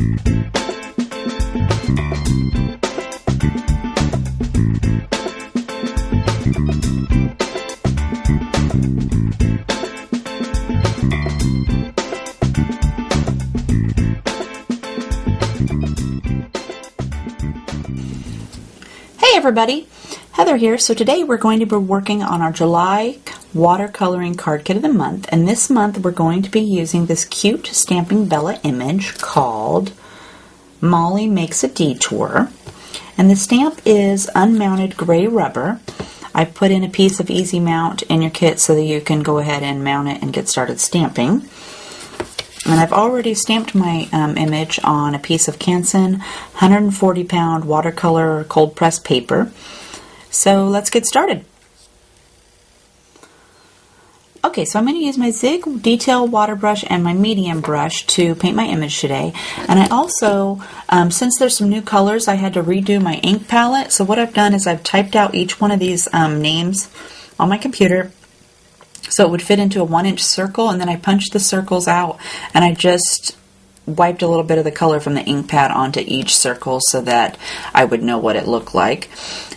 Hey everybody, Heather here. So today we're going to be working on our July watercoloring card kit of the month, and this month we're going to be using this cute Stamping Bella image called Molly Makes a Detour, and the stamp is unmounted gray rubber. I put in a piece of easy mount in your kit so that you can go ahead and mount it and get started stamping. And I've already stamped my image on a piece of Canson 140 pound watercolor cold press paper. So let's get started. Okay, so I'm going to use my Zig Detail Water Brush and my medium brush to paint my image today. And I also, since there's some new colors, I had to redo my ink palette. So what I've done is I've typed out each one of these names on my computer, so it would fit into a 1-inch circle, and then I punched the circles out and I just wiped a little bit of the color from the ink pad onto each circle so that I would know what it looked like.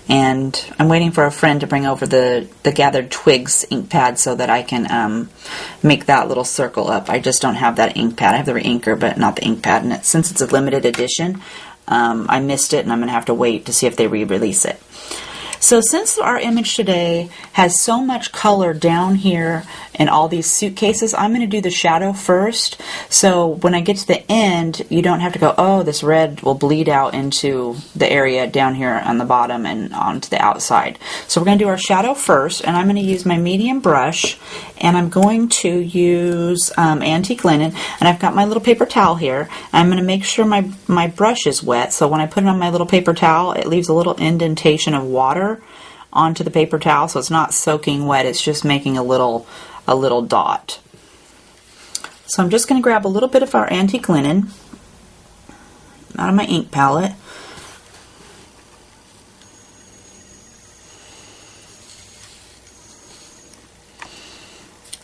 And I'm waiting for a friend to bring over the Gathered Twigs ink pad so that I can make that little circle up. I just don't have that ink pad. I have the inker but not the ink pad, and since it's a limited edition, I missed it and I'm going to have to wait to see if they re-release it. So since our image today has so much color down here in all these suitcases, I'm going to do the shadow first. So when I get to the end, you don't have to go, oh, this red will bleed out into the area down here on the bottom and onto the outside. So we're going to do our shadow first, and I'm going to use my medium brush, and I'm going to use antique linen, and I've got my little paper towel here. I'm going to make sure my brush is wet, so when I put it on my little paper towel, it leaves a little indentation of water onto the paper towel, so it's not soaking wet, it's just making a little dot. So I'm just going to grab a little bit of our antique linen out of my ink palette,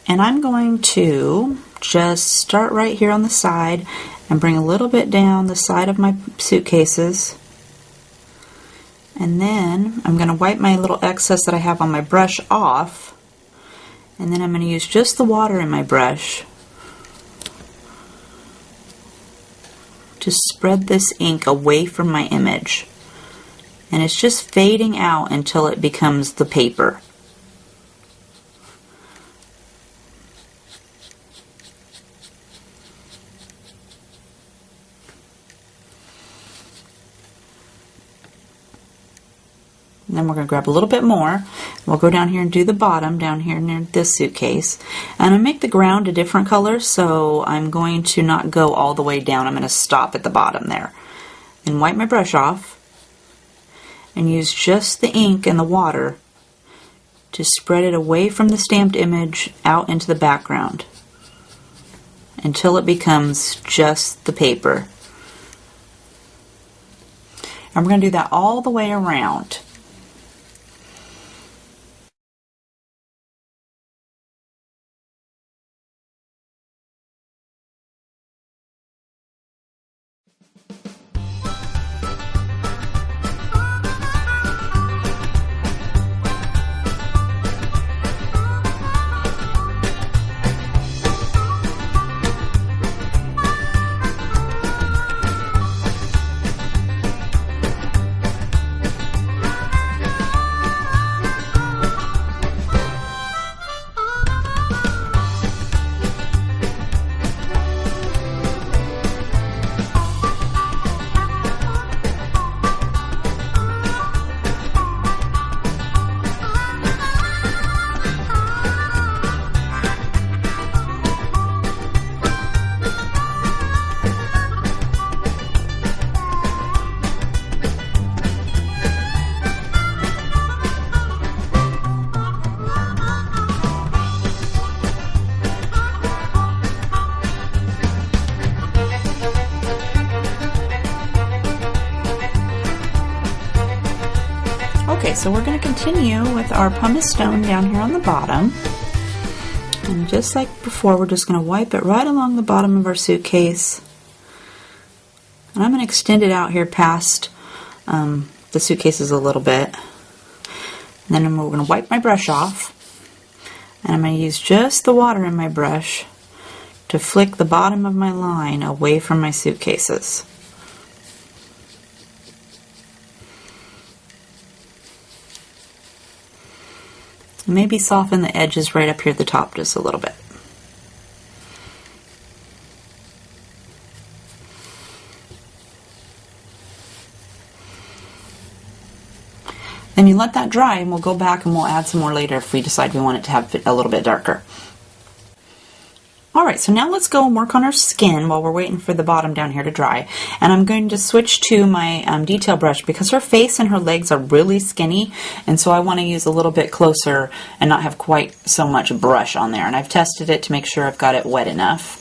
and I'm going to just start right here on the side and bring a little bit down the side of my suitcases. And then I'm going to wipe my little excess that I have on my brush off, and then I'm going to use just the water in my brush to spread this ink away from my image. And it's just fading out until it becomes the paper. And then we're going to grab a little bit more. We'll go down here and do the bottom down here near this suitcase. And I make the ground a different color, so I'm going to not go all the way down. I'm going to stop at the bottom there. Then wipe my brush off and use just the ink and the water to spread it away from the stamped image out into the background until it becomes just the paper. And we're going to do that all the way around. Okay, so we're going to continue with our pumice stone down here on the bottom. And just like before, we're just going to wipe it right along the bottom of our suitcase And I'm going to extend it out here past the suitcases a little bit. And then we're going to wipe my brush off. And I'm going to use just the water in my brush to flick the bottom of my line away from my suitcases. And maybe soften the edges right up here at the top just a little bit. Then you let that dry, and we'll go back and we'll add some more later if we decide we want it to have it a little bit darker. Alright, so now let's go and work on our skin while we're waiting for the bottom down here to dry. And I'm going to switch to my detail brush because her face and her legs are really skinny, and so I want to use a little bit closer and not have quite so much brush on there. And I've tested it to make sure I've got it wet enough.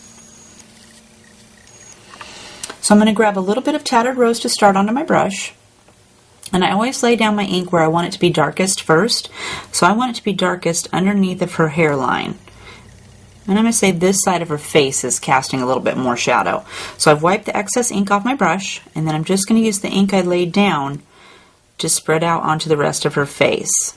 So I'm going to grab a little bit of Tattered Rose to start onto my brush. And I always lay down my ink where I want it to be darkest first. So I want it to be darkest underneath of her hairline. And I'm going to say this side of her face is casting a little bit more shadow. So I've wiped the excess ink off my brush, and then I'm just going to use the ink I laid down to spread out onto the rest of her face.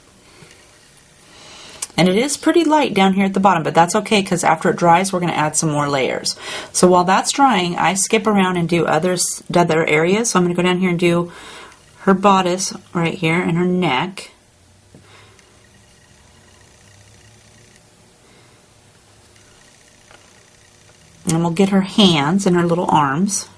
And it is pretty light down here at the bottom, but that's okay because after it dries, we're going to add some more layers. So while that's drying, I skip around and do other areas. So I'm going to go down here and do her bodice right here and her neck. And we'll get her hands and her little arms.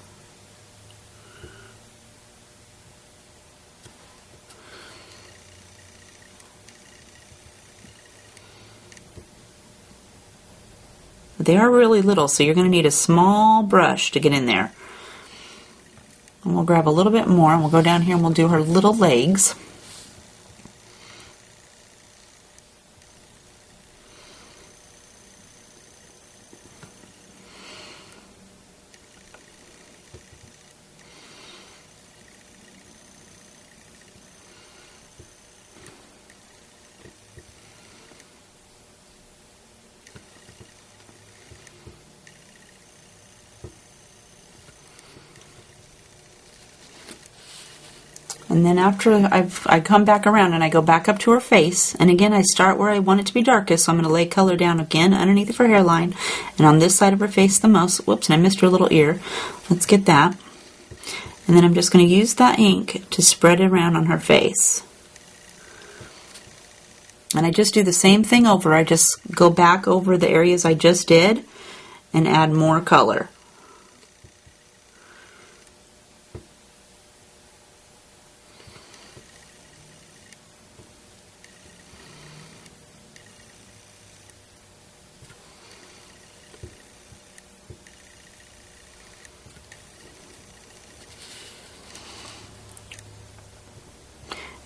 They are really little, so you're going to need a small brush to get in there. And we'll grab a little bit more, and we'll go down here and we'll do her little legs. And then after I come back around and I go back up to her face, and again I start where I want it to be darkest, so I'm going to lay color down again underneath of her hairline and on this side of her face the most. Whoops, and I missed her little ear. Let's get that. And then I'm just going to use that ink to spread it around on her face. And I just do the same thing over. I just go back over the areas I just did and add more color.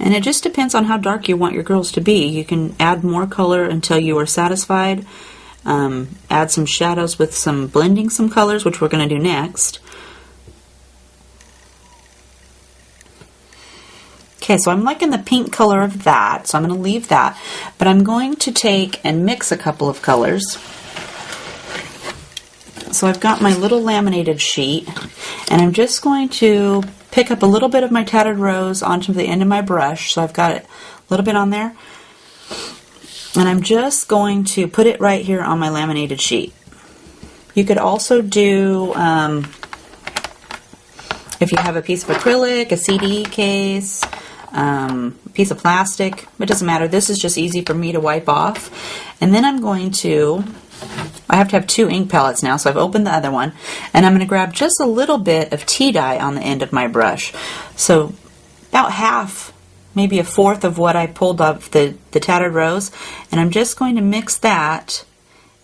And it just depends on how dark you want your girls to be. You can add more color until you are satisfied. Add some shadows with some blending some colors, which we're going to do next. Okay, so I'm liking the pink color of that, so I'm going to leave that. But I'm going to take and mix a couple of colors. So I've got my little laminated sheet, and I'm just going to pick up a little bit of my Tattered Rose onto the end of my brush. So I've got it a little bit on there. And I'm just going to put it right here on my laminated sheet. You could also do, if you have a piece of acrylic, a CD case, a piece of plastic, it doesn't matter. This is just easy for me to wipe off. And then I'm going to, I have to have 2 ink palettes now, so I've opened the other one, and I'm going to grab just a little bit of tea dye on the end of my brush. So about half, maybe a fourth of what I pulled up the Tattered Rose, and I'm just going to mix that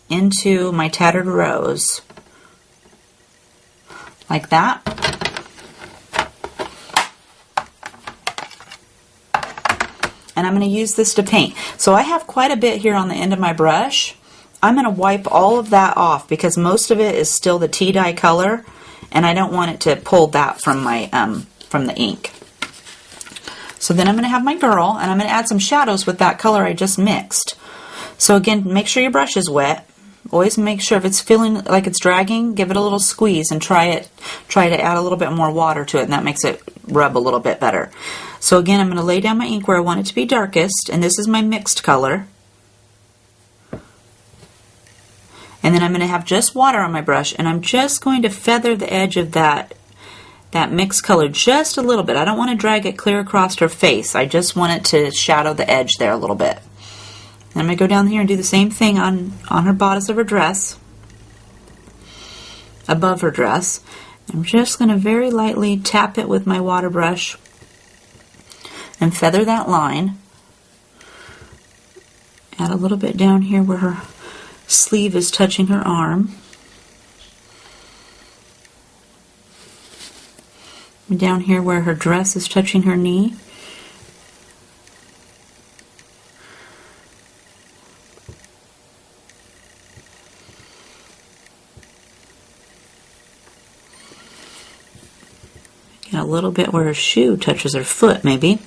into my Tattered Rose like that. And I'm going to use this to paint. So I have quite a bit here on the end of my brush. I'm going to wipe all of that off because most of it is still the tea dye color, and I don't want it to pull that from my from the ink. So then I'm going to have my girl, and I'm going to add some shadows with that color I just mixed. So again, make sure your brush is wet. Always make sure if it's feeling like it's dragging, give it a little squeeze and try to add a little bit more water to it, and that makes it rub a little bit better. So again, I'm going to lay down my ink where I want it to be darkest, and this is my mixed color. And then I'm going to have just water on my brush, and I'm just going to feather the edge of that mixed color just a little bit. I don't want to drag it clear across her face. I just want it to shadow the edge there a little bit. And I'm going to go down here and do the same thing on her bodice of her dress, above her dress. I'm just going to very lightly tap it with my water brush and feather that line. Add a little bit down here where her sleeve is touching her arm. And down here where her dress is touching her knee. Get a little bit where her shoe touches her foot, maybe.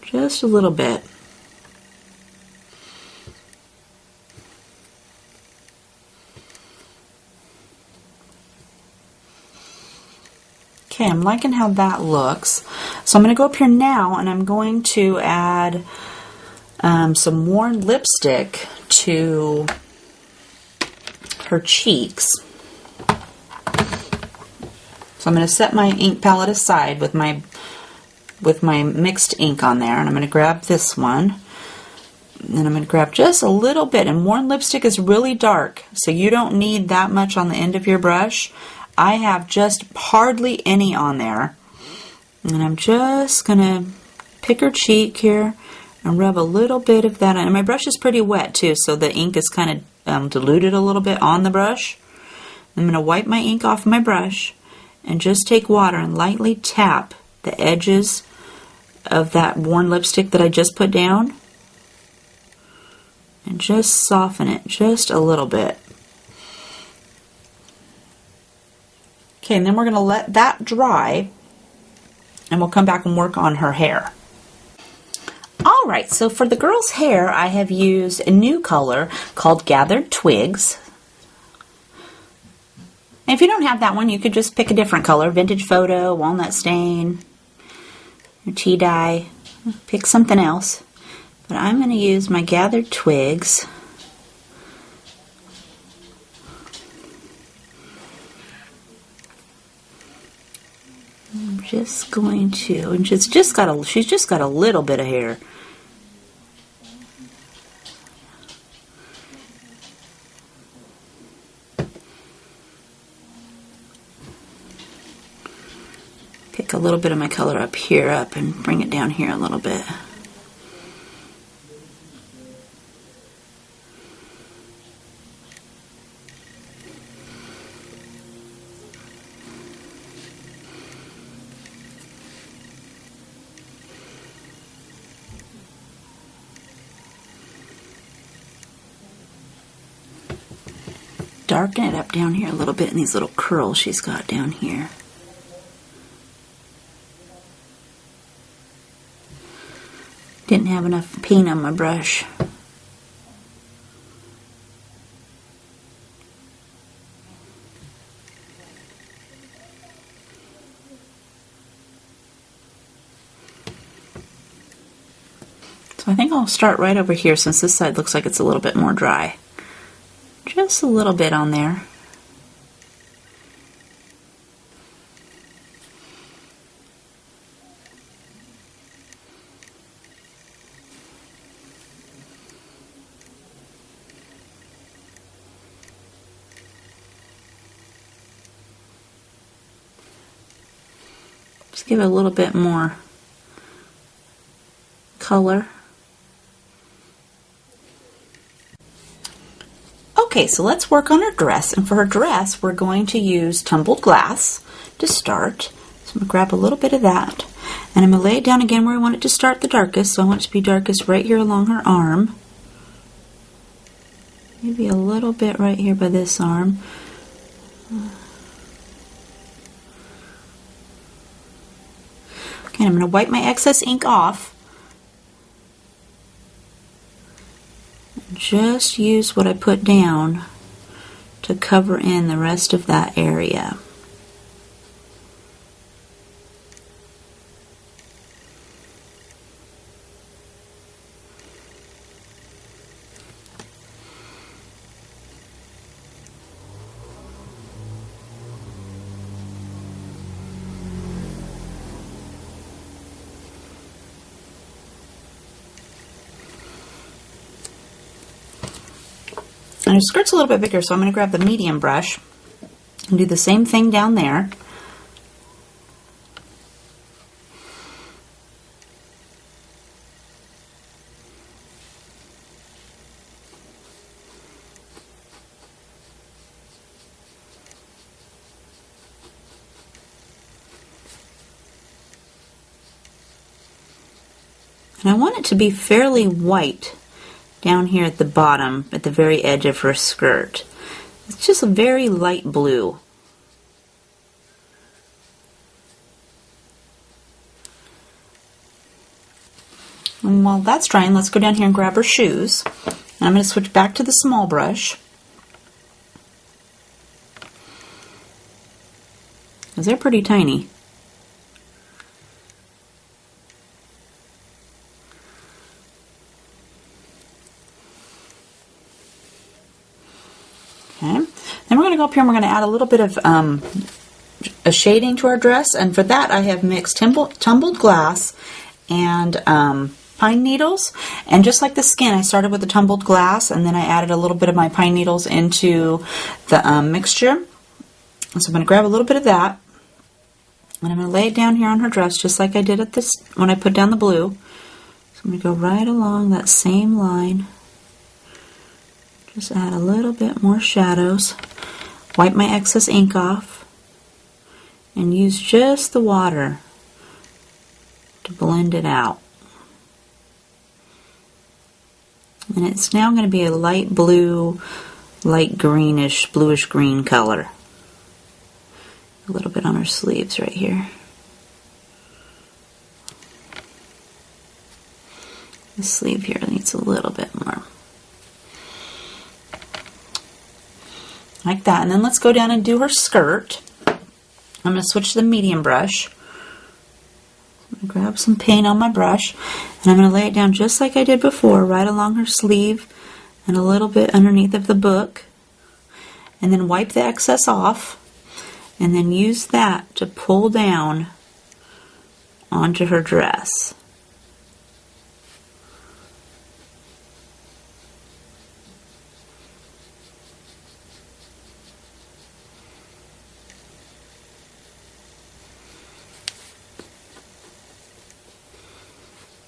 Just a little bit. Okay, I'm liking how that looks. So I'm going to go up here now and I'm going to add some worn lipstick to her cheeks. So I'm going to set my ink palette aside with my mixed ink on there, and I'm going to grab this one. And then I'm going to grab just a little bit, and worn lipstick is really dark, so you don't need that much on the end of your brush. I have just hardly any on there. And I'm just going to pick her cheek here and rub a little bit of that on. And my brush is pretty wet too, so the ink is kind of diluted a little bit on the brush. I'm going to wipe my ink off my brush and just take water and lightly tap the edges of that worn lipstick that I just put down. And just soften it just a little bit. Okay, and then we're going to let that dry, and we'll come back and work on her hair. Alright, so for the girl's hair, I have used a new color called Gathered Twigs. And if you don't have that one, you could just pick a different color, Vintage Photo, Walnut Stain, Tea Dye, pick something else. But I'm going to use my Gathered Twigs. I'm just going to, and she's just got a little bit of hair. Pick a little bit of my color up here and bring it down here a little bit. Darken it up down here a little bit in these little curls she's got down here. Didn't have enough paint on my brush. So I think I'll start right over here since this side looks like it's a little bit more dry. Just a little bit on there. Just give it a little bit more color. Okay, so let's work on her dress, and for her dress we're going to use tumbled glass to start. So I'm going to grab a little bit of that, and I'm going to lay it down again where I want it to start the darkest. So I want it to be darkest right here along her arm. Maybe a little bit right here by this arm. Okay, I'm going to wipe my excess ink off. just use what I put down to cover in the rest of that area. And her skirt's a little bit bigger, so I'm going to grab the medium brush and do the same thing down there. And I want it to be fairly white down here at the bottom, at the very edge of her skirt. It's just a very light blue. And while that's drying, let's go down here and grab her shoes. And I'm going to switch back to the small brush, because they're pretty tiny. Okay. Then we're going to go up here and we're going to add a little bit of a shading to our dress, and for that I have mixed tumbled glass and pine needles. And just like the skin, I started with the tumbled glass and then I added a little bit of my pine needles into the mixture. So I'm going to grab a little bit of that and I'm going to lay it down here on her dress just like I did at this when I put down the blue. So I'm going to go right along that same line. Just add a little bit more shadows. Wipe my excess ink off and use just the water to blend it out. And it's now going to be a light blue, light greenish, bluish green color. A little bit on her sleeves right here. The sleeve here needs a little bit more. Like that. And then let's go down and do her skirt. I'm going to switch to the medium brush. I'm going to grab some paint on my brush and I'm going to lay it down just like I did before, right along her sleeve and a little bit underneath of the book. And then wipe the excess off and then use that to pull down onto her dress.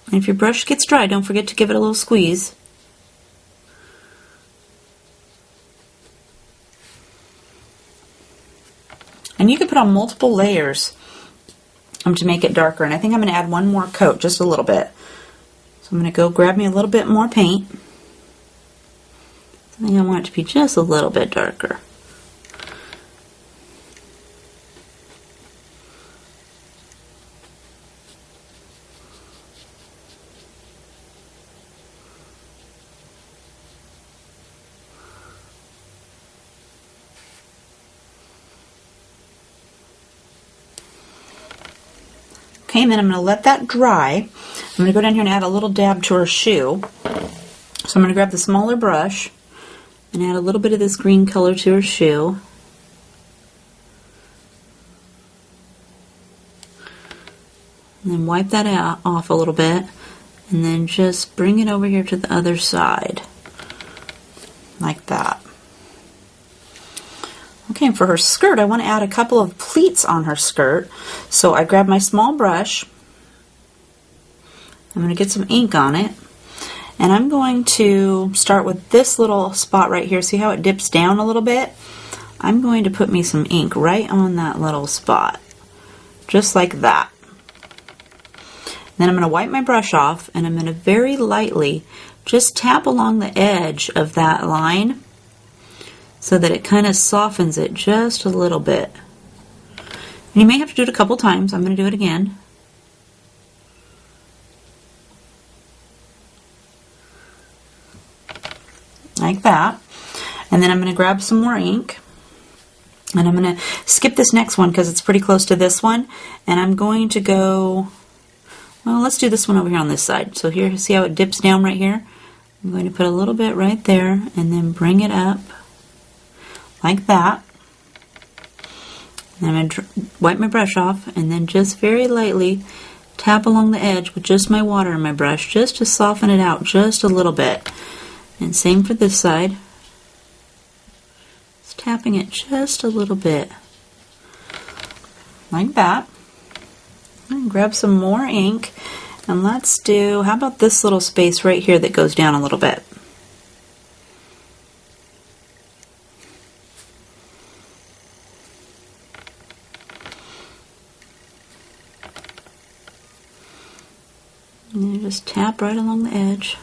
And if your brush gets dry, don't forget to give it a little squeeze. And you can put on multiple layers to make it darker. And I think I'm going to add one more coat, just a little bit. So I'm going to go grab me a little bit more paint. I think I want it to be just a little bit darker. Okay, and then I'm going to let that dry. I'm going to go down here and add a little dab to her shoe. So I'm going to grab the smaller brush and add a little bit of this green color to her shoe. And then wipe that off a little bit and then just bring it over here to the other side. Like that. Okay, and for her skirt, I want to add a couple of pleats on her skirt. So I grab my small brush. I'm going to get some ink on it. And I'm going to start with this little spot right here. See how it dips down a little bit? I'm going to put me some ink right on that little spot. Just like that. Then I'm going to wipe my brush off and I'm going to very lightly just tap along the edge of that line, so that it kind of softens it just a little bit. And you may have to do it a couple times. I'm going to do it again. like that. And then I'm going to grab some more ink. And I'm going to skip this next one because it's pretty close to this one. And I'm going to go, well, let's do this one over here on this side. So here, see how it dips down right here? I'm going to put a little bit right there and then bring it up like that. And I'm going to wipe my brush off and then just very lightly tap along the edge with just my water in my brush just to soften it out just a little bit. And same for this side. Tapping it just a little bit like that. And grab some more ink and let's do, how about this little space right here that goes down a little bit. And then just tap right along the edge,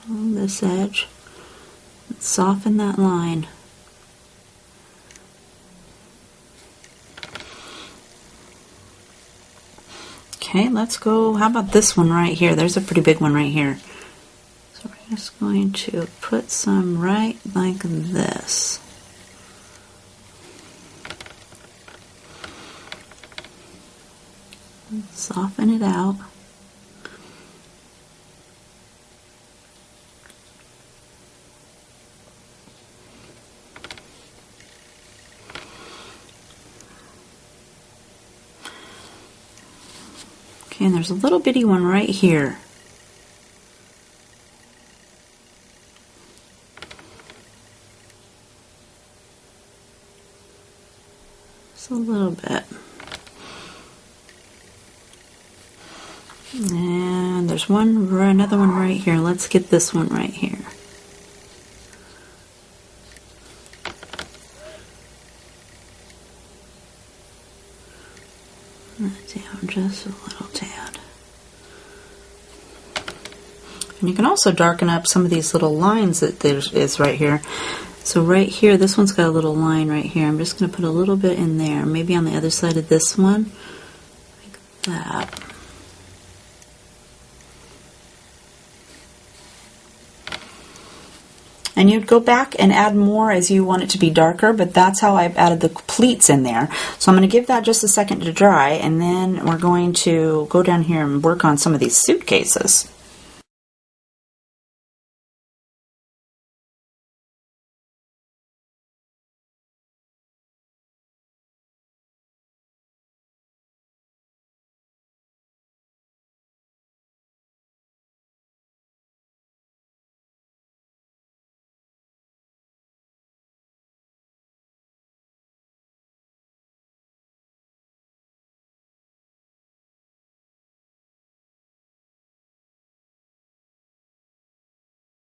along this edge. Soften that line. Okay, let's go, how about this one right here? There's a pretty big one right here. So we're just going to put some right like this. Soften it out. Okay, and there's a little bitty one right here. Just a little bit. And there's another one right here. Let's get this one right here. Down just a little tad. And you can also darken up some of these little lines that there is right here. So right here, this one's got a little line right here. I'm just going to put a little bit in there, maybe on the other side of this one, like that. And you'd go back and add more as you want it to be darker, but that's how I've added the pleats in there. So I'm going to give that just a second to dry, and then we're going to go down here and work on some of these suitcases.